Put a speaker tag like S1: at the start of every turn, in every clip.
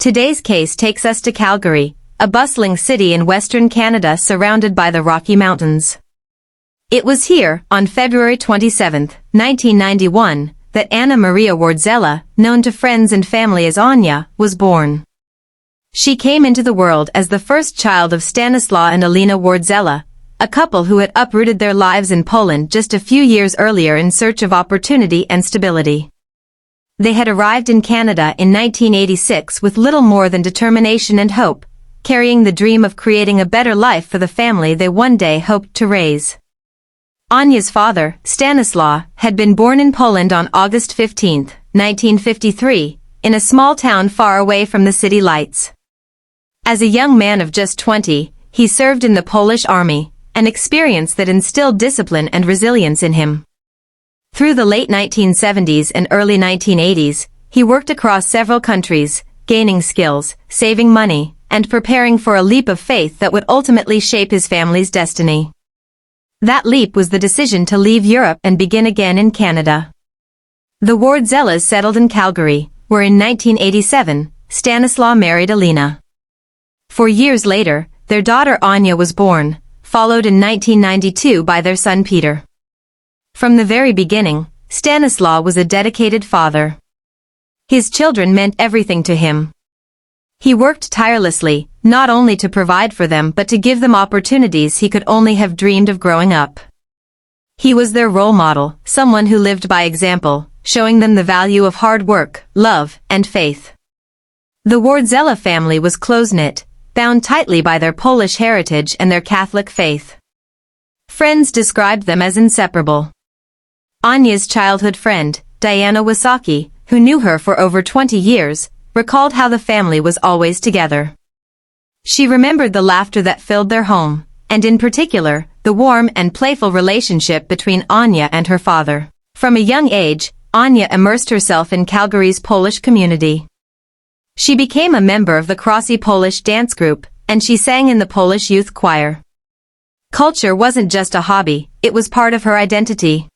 S1: Today's case takes us to Calgary, a bustling city in Western Canada surrounded by the Rocky Mountains. It was here, on February 27, 1991, that Ania Wardzella, known to friends and family as Ania, was born. She came into the world as the first child of Stanislaw and Alina Wardzella, a couple who had uprooted their lives in Poland just a few years earlier in search of opportunity and stability. They had arrived in Canada in 1986 with little more than determination and hope, carrying the dream of creating a better life for the family they one day hoped to raise. Ania's father, Stanislaw, had been born in Poland on August 15, 1953, in a small town far away from the city lights. As a young man of just 20, he served in the Polish army, an experience that instilled discipline and resilience in him. Through the late 1970s and early 1980s, he worked across several countries, gaining skills, saving money, and preparing for a leap of faith that would ultimately shape his family's destiny. That leap was the decision to leave Europe and begin again in Canada. The Wardzellas settled in Calgary, where in 1987, Stanislaw married Alina. 4 years later, their daughter Ania was born, followed in 1992 by their son Peter. From the very beginning, Stanislaw was a dedicated father. His children meant everything to him. He worked tirelessly, not only to provide for them but to give them opportunities he could only have dreamed of growing up. He was their role model, someone who lived by example, showing them the value of hard work, love, and faith. The Wardzella family was close-knit, bound tightly by their Polish heritage and their Catholic faith. Friends described them as inseparable. Ania's childhood friend, Diana Wasaki, who knew her for over 20 years, recalled how the family was always together. She remembered the laughter that filled their home, and in particular, the warm and playful relationship between Ania and her father. From a young age, Ania immersed herself in Calgary's Polish community. She became a member of the Crossy Polish dance group, and she sang in the Polish youth choir. Culture wasn't just a hobby, it was part of her identity.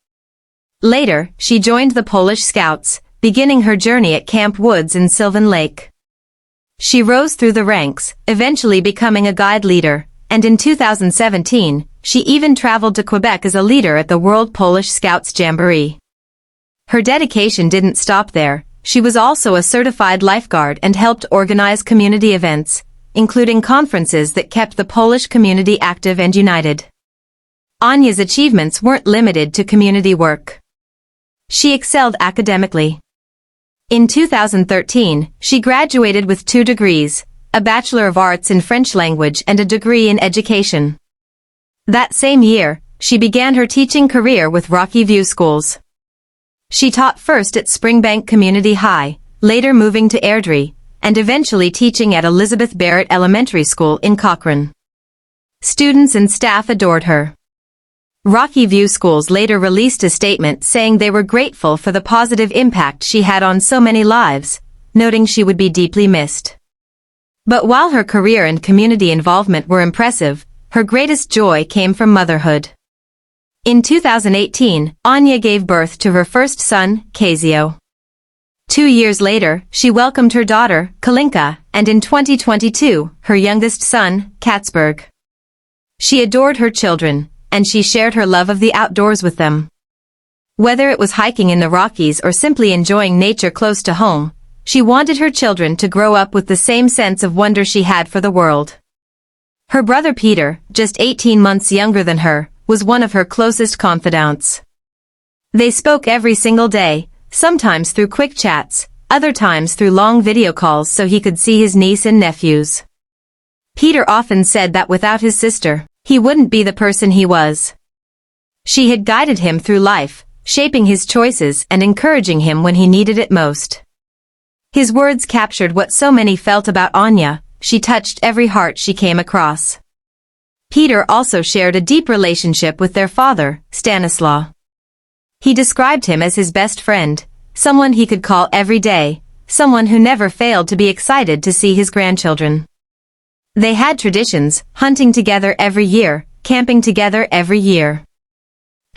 S1: Later, she joined the Polish Scouts, beginning her journey at Camp Woods in Sylvan Lake. She rose through the ranks, eventually becoming a guide leader, and in 2017, she even traveled to Quebec as a leader at the World Polish Scouts Jamboree. Her dedication didn't stop there. She was also a certified lifeguard and helped organize community events, including conferences that kept the Polish community active and united. Ania's achievements weren't limited to community work. She excelled academically. In 2013, she graduated with 2 degrees, a Bachelor of Arts in French language and a degree in education. That same year, she began her teaching career with Rocky View Schools. She taught first at Springbank Community High, later moving to Airdrie, and eventually teaching at Elizabeth Barrett Elementary School in Cochrane. Students and staff adored her. Rocky View Schools later released a statement saying they were grateful for the positive impact she had on so many lives, noting she would be deeply missed. But while her career and community involvement were impressive, her greatest joy came from motherhood. In 2018, Ania gave birth to her first son, Kezio. 2 years later, she welcomed her daughter, Kalinka, and in 2022, her youngest son, Katsberg. She adored her children, and she shared her love of the outdoors with them. Whether it was hiking in the Rockies or simply enjoying nature close to home, she wanted her children to grow up with the same sense of wonder she had for the world. Her brother Peter, just 18 months younger than her, was one of her closest confidants. They spoke every single day, sometimes through quick chats, other times through long video calls so he could see his niece and nephews. Peter often said that without his sister, he wouldn't be the person he was. She had guided him through life, shaping his choices and encouraging him when he needed it most. His words captured what so many felt about Ania. She touched every heart she came across. Peter also shared a deep relationship with their father, Stanislaw. He described him as his best friend, someone he could call every day, someone who never failed to be excited to see his grandchildren. They had traditions, hunting together every year, camping together every year.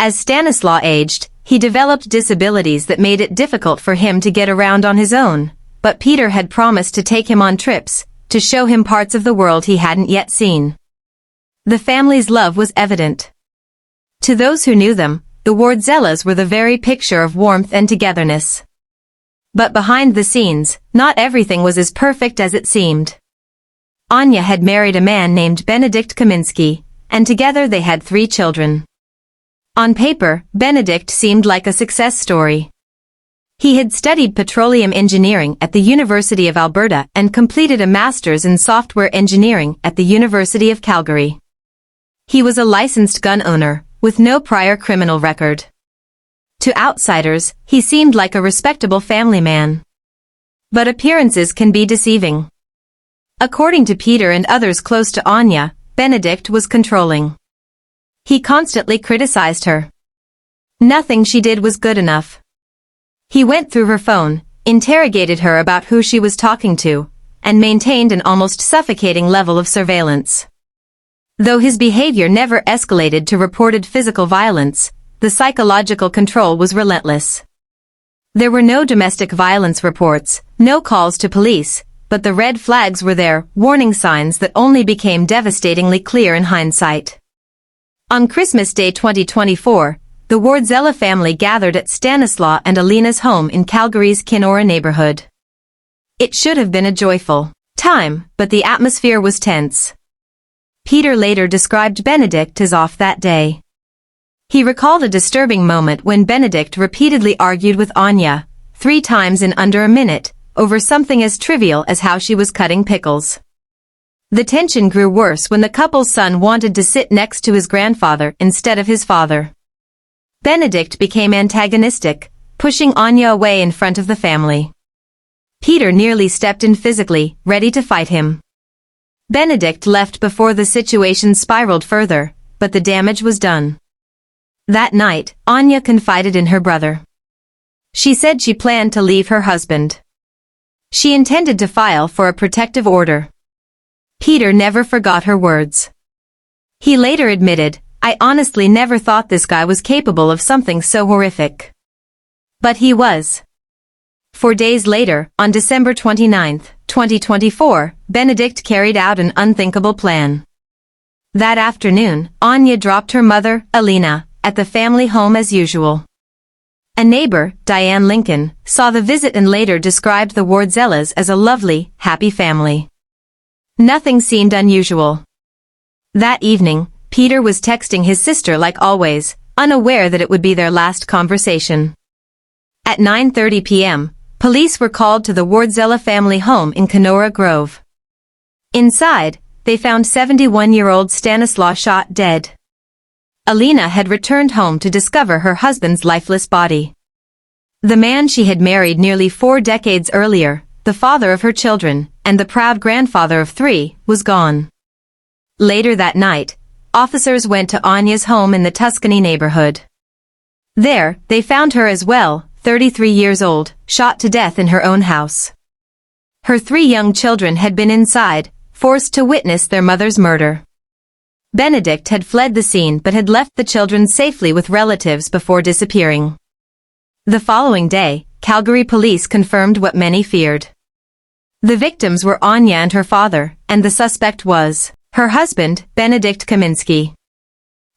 S1: As Stanislaw aged, he developed disabilities that made it difficult for him to get around on his own, but Peter had promised to take him on trips, to show him parts of the world he hadn't yet seen. The family's love was evident. To those who knew them, the Wardzellas were the very picture of warmth and togetherness. But behind the scenes, not everything was as perfect as it seemed. Ania had married a man named Benedict Kaminsky, and together they had 3 children. On paper, Benedict seemed like a success story. He had studied petroleum engineering at the University of Alberta and completed a master's in software engineering at the University of Calgary. He was a licensed gun owner, with no prior criminal record. To outsiders, he seemed like a respectable family man. But appearances can be deceiving. According to Peter and others close to Ania, Benedict was controlling. He constantly criticized her. Nothing she did was good enough. He went through her phone, interrogated her about who she was talking to, and maintained an almost suffocating level of surveillance. Though his behavior never escalated to reported physical violence, the psychological control was relentless. There were no domestic violence reports, no calls to police, but the red flags were there, warning signs that only became devastatingly clear in hindsight. On Christmas Day 2024, the Wardzella family gathered at Stanislaw and Alina's home in Calgary's Kenora neighborhood. It should have been a joyful time, but the atmosphere was tense. Peter later described Benedict as off that day. He recalled a disturbing moment when Benedict repeatedly argued with Ania, 3 times in under a minute, over something as trivial as how she was cutting pickles. The tension grew worse when the couple's son wanted to sit next to his grandfather instead of his father. Benedict became antagonistic, pushing Ania away in front of the family. Peter nearly stepped in physically, ready to fight him. Benedict left before the situation spiraled further, but the damage was done. That night, Ania confided in her brother. She said she planned to leave her husband. She intended to file for a protective order. Peter never forgot her words. He later admitted, "I honestly never thought this guy was capable of something so horrific." But he was. 4 days later, on December 29, 2024, Benedict carried out an unthinkable plan. That afternoon, Ania dropped her mother, Alina, at the family home as usual. A neighbor, Diane Lincoln, saw the visit and later described the Wardzellas as a lovely, happy family. Nothing seemed unusual. That evening, Peter was texting his sister like always, unaware that it would be their last conversation. At 9:30 p.m., police were called to the Wardzella family home in Kenora Grove. Inside, they found 71-year-old Stanislaw shot dead. Alina had returned home to discover her husband's lifeless body. The man she had married nearly 4 decades earlier, the father of her children, and the proud grandfather of 3, was gone. Later that night, officers went to Ania's home in the Tuscany neighborhood. There, they found her as well, 33 years old, shot to death in her own house. Her 3 young children had been inside, forced to witness their mother's murder. Benedict had fled the scene but had left the children safely with relatives before disappearing. The following day, Calgary police confirmed what many feared. The victims were Ania and her father, and the suspect was her husband, Benedict Kaminsky.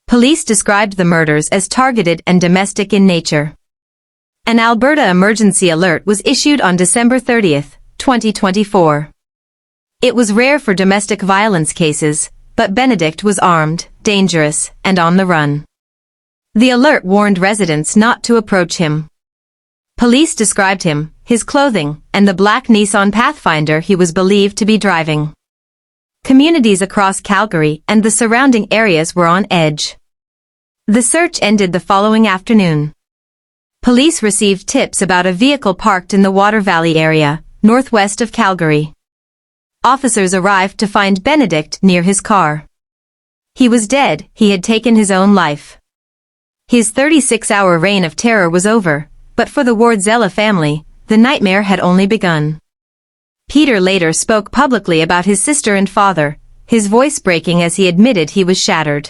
S1: Police described the murders as targeted and domestic in nature. An Alberta emergency alert was issued on December 30, 2024. It was rare for domestic violence cases, but Benedict was armed, dangerous, and on the run. The alert warned residents not to approach him. Police described him, his clothing, and the black Nissan Pathfinder he was believed to be driving. Communities across Calgary and the surrounding areas were on edge. The search ended the following afternoon. Police received tips about a vehicle parked in the Water Valley area, northwest of Calgary. Officers arrived to find Benedict near his car. He was dead, he had taken his own life. His 36-hour reign of terror was over, but for the Wardzella family, the nightmare had only begun. Peter later spoke publicly about his sister and father, his voice breaking as he admitted he was shattered.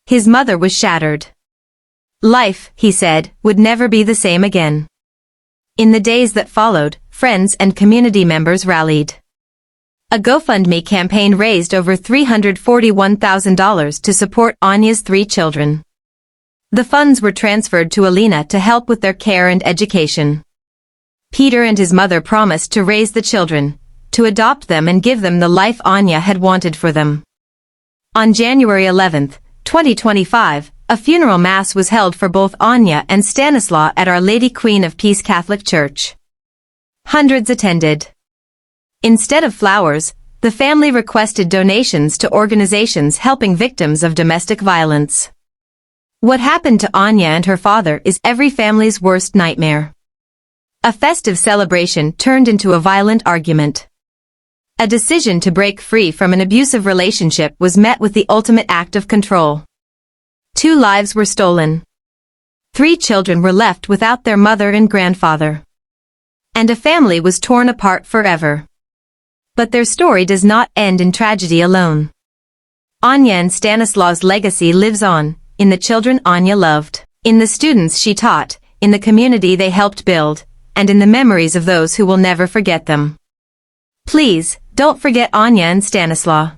S1: His mother was shattered. Life, he said, would never be the same again. In the days that followed, friends and community members rallied. A GoFundMe campaign raised over $341,000 to support Ania's 3 children. The funds were transferred to Alina to help with their care and education. Peter and his mother promised to raise the children, to adopt them and give them the life Ania had wanted for them. On January 11, 2025, a funeral mass was held for both Ania and Stanislaw at Our Lady Queen of Peace Catholic Church. Hundreds attended. Instead of flowers, the family requested donations to organizations helping victims of domestic violence. What happened to Ania and her father is every family's worst nightmare. A festive celebration turned into a violent argument. A decision to break free from an abusive relationship was met with the ultimate act of control. 2 lives were stolen. 3 children were left without their mother and grandfather. And a family was torn apart forever. But their story does not end in tragedy alone. Ania and Stanislaw's legacy lives on, in the children Ania loved, in the students she taught, in the community they helped build, and in the memories of those who will never forget them. Please, don't forget Ania and Stanislaw.